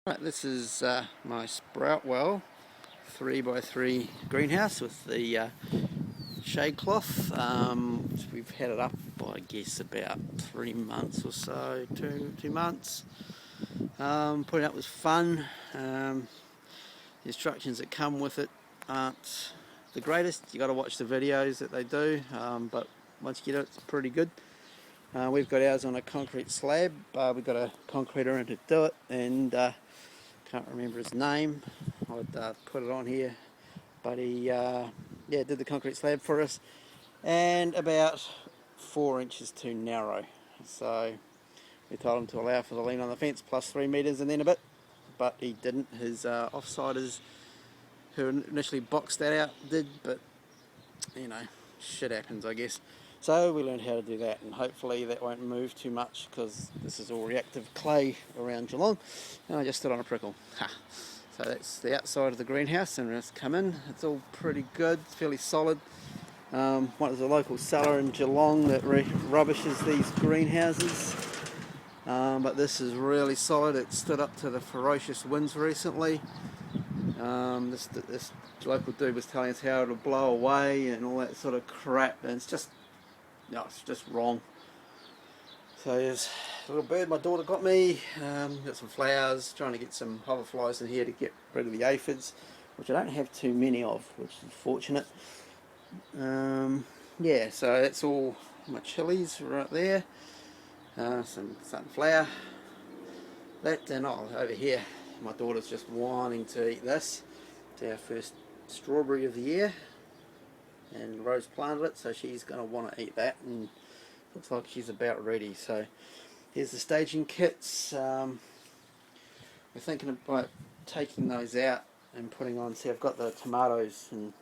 Right, this is my Sproutwell 3x3 greenhouse with the shade cloth. We've had it up, I guess, about 3 months or so, two months. Putting it up was fun. The instructions that come with it aren't the greatest. You got to watch the videos that they do, but once you get it, it's pretty good. We've got ours on a concrete slab. We've got a concreter in to do it, and can't remember his name. I'd put it on here, but he did the concrete slab for us, and about 4 inches too narrow. So we told him to allow for the lean on the fence plus 3 metres and then a bit, but he didn't. His offsiders who initially boxed that out did, but you know, shit happens, I guess. So we learned how to do that, and hopefully that won't move too much because this is all reactive clay around Geelong, and I just stood on a prickle. So that's the outside of the greenhouse, and it's come in. It's all pretty good, it's fairly solid. There's a local seller in Geelong that rubbishes these greenhouses, but this is really solid. It stood up to the ferocious winds recently. This local dude was telling us how it'll blow away and all that sort of crap, and it's just wrong. So there's a little bird my daughter got me. Got some flowers, trying to get some hoverflies in here to get rid of the aphids, which I don't have too many of, which is fortunate. Yeah, so that's all my chilies right there. Some sunflower. That, and over here, my daughter's just wanting to eat this. It's our first strawberry of the year, and Rose planted it, so she's going to want to eat that, and looks like she's about ready. So here's the staging kits. We're thinking about taking those out and putting on, see, I've got the tomatoes and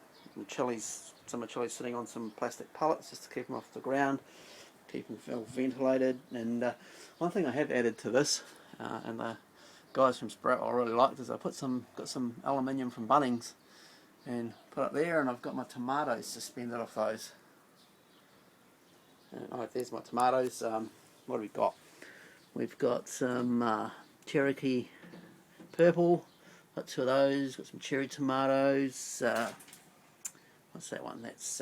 chilies, some of the chilies sitting on some plastic pallets just to keep them off the ground, keep them well ventilated. And one thing I have added to this, and the guys from Sproutwell really liked, is I got some aluminium from Bunnings and put up there, and I've got my tomatoes suspended off those. And, there's my tomatoes. What have we got? We've got some Cherokee purple, got 2 of those, got some cherry tomatoes. What's that one? That's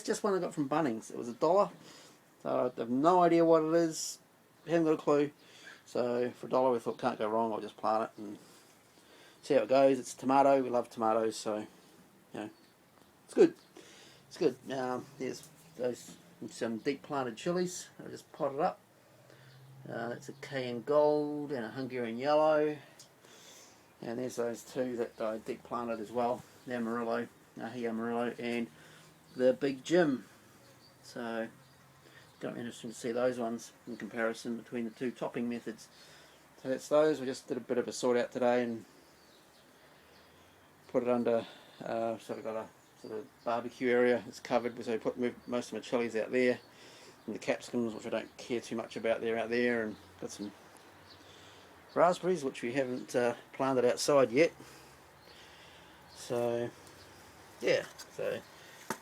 just one I got from Bunnings. It was $1, so I have no idea what it is, haven't got a clue. So for $1 we thought, can't go wrong, I'll just plant it and see how it goes. It's a tomato, we love tomatoes, so you know, it's good. It's good. There's some deep planted chilies. I just potted up. That's a Cayenne Gold and a Hungarian Yellow. And there's those 2 that I deep planted as well. The Amarillo, Amarillo, and the Big Jim. So it's going to be interesting to see those ones in comparison between the 2 topping methods. So that's those. We just did a bit of a sort out today and put it under, so we've got a sort of barbecue area. It's covered, so we moved most of my chilies out there, and the capsicums, which I don't care too much about, they're out there, and got some raspberries, which we haven't planted outside yet. So yeah, so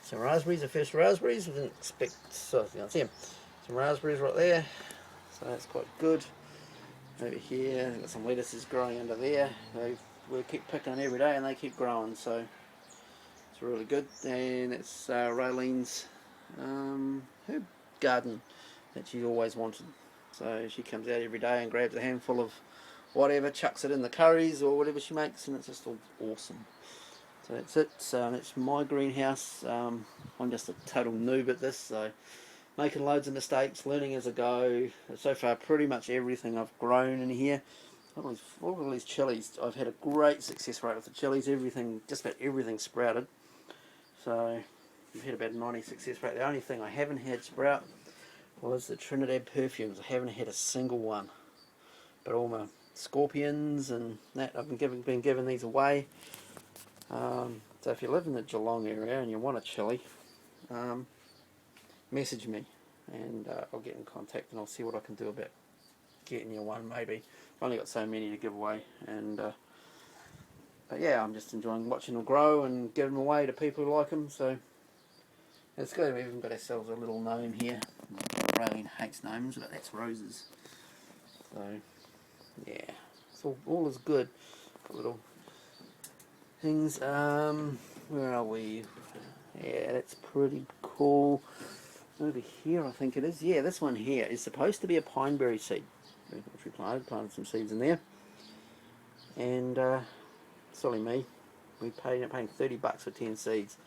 some raspberries, the first raspberries. We didn't expect, so you can see them. Some raspberries right there, so that's quite good. Over here, got some lettuces growing under there. We keep picking them every day, and they keep growing, so it's really good. And it's Raylene's herb garden that she always wanted. So she comes out every day and grabs a handful of whatever, chucks it in the curries or whatever she makes, and it's just all awesome. So that's it. So that's my greenhouse. I'm just a total noob at this, so making loads of mistakes, learning as I go. So far, pretty much everything I've grown in here. All of these chilies, I've had a great success rate with the chilies. Just about everything sprouted. So we've had about a 90% success rate. The only thing I haven't had sprout was the Trinidad perfumes. I haven't had a single one. But all my scorpions and that, I've been giving these away. So if you live in the Geelong area and you want a chili, message me, and I'll get in contact and I'll see what I can do about getting you one. Maybe I've only got so many to give away, and but yeah, I'm just enjoying watching them grow and giving them away to people who like them. So it's good. We've even got ourselves a little gnome here. Raylene hates gnomes, but that's roses. So yeah. it's all is good. Got little things. Where are we? Yeah, that's pretty cool. Over here, I think it is. Yeah, this one here is supposed to be a pineberry seed, which we planted some seeds in there. And silly me, we paying 30 bucks for 10 seeds.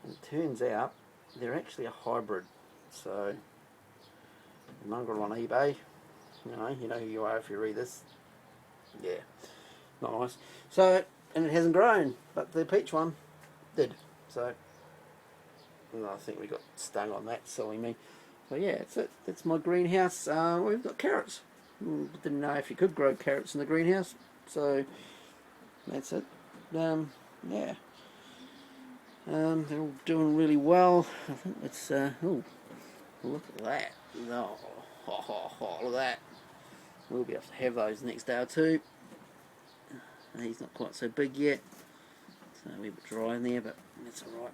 And it turns out they're actually a hybrid. So, mongrel on eBay. You know who you are if you read this. Yeah, not nice. So, and it hasn't grown, but the peach one did. So, I think we got stung on that, silly me. So yeah, that's it. That's my greenhouse. We've got carrots. Didn't know if you could grow carrots in the greenhouse. So, that's it. Yeah. They're all doing really well. I think it's, oh, look at that. Oh, look at that. We'll be able to have those next day or two. He's not quite so big yet. So a wee bit dry in there, but that's alright.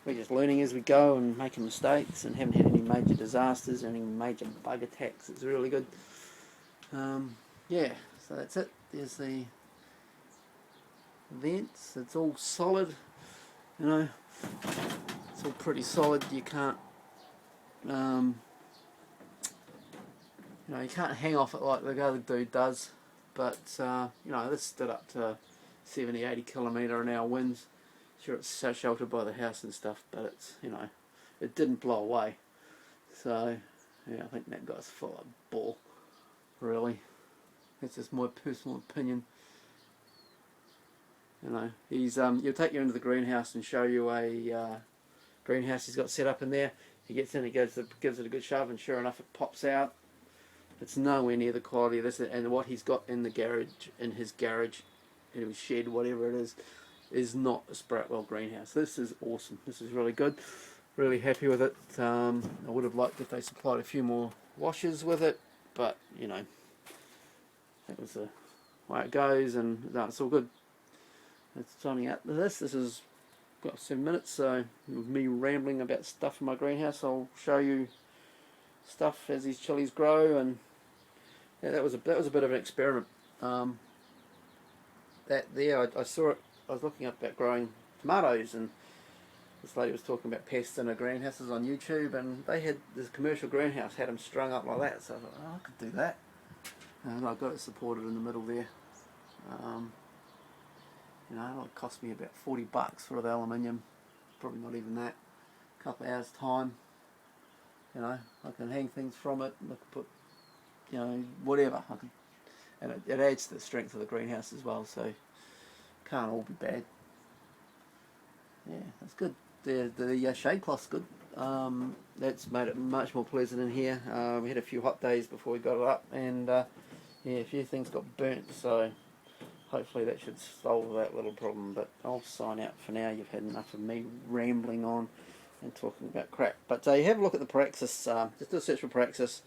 We're just learning as we go and making mistakes and haven't had any major disasters or any major bug attacks. It's really good. Yeah, so that's it. There's the vents. It's all solid. You know, it's all pretty solid. You can't, you know, you can't hang off it like the other dude does. But you know, this stood up to 70, 80 kilometre an hour winds. Sure, it's so sheltered by the house and stuff, but it's, you know, it didn't blow away. So yeah, I think that guy's full of bull. Really, that's just my personal opinion. You know, he's he'll take you into the greenhouse and show you a greenhouse he's got set up in there. He gets in, he gives it a good shove, and sure enough, it pops out. It's nowhere near the quality of this, and what he's got in the garage, in his shed, whatever it is not a Sproutwell greenhouse. This is awesome. This is really good. Really happy with it. I would have liked if they supplied a few more washers with it, but you know, that was the way it goes, and no, it's all good. It's signing out to this. This is got 7 minutes, so with me rambling about stuff in my greenhouse, I'll show you stuff as these chilies grow. And yeah, that was a bit of an experiment. That there, I saw it. I was looking up about growing tomatoes, and this lady was talking about pests in her greenhouses on YouTube, and they had this commercial greenhouse had them strung up like that. So I thought, oh, I could do that, and I got it supported in the middle there. You know, it cost me about 40 bucks for the aluminium, probably not even that. A couple of hours time. You know, I can hang things from it. I can put, you know, whatever. And it adds to the strength of the greenhouse as well. So can't all be bad. Yeah, that's good. The shade cloth's good. That's made it much more pleasant in here. We had a few hot days before we got it up, and yeah, a few things got burnt. So hopefully that should solve that little problem. But I'll sign out for now. You've had enough of me rambling on and talking about crap. But you have a look at the Praxis. Just do a search for Praxis.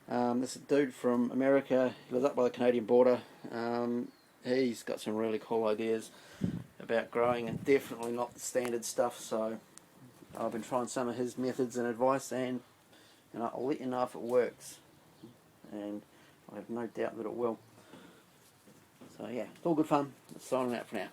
This dude from America, he lives up by the Canadian border. He's got some really cool ideas about growing, and definitely not the standard stuff. So I've been trying some of his methods and advice, and you know, I'll let you know if it works, and I have no doubt that it will. So yeah, it's all good fun. Signing out for now.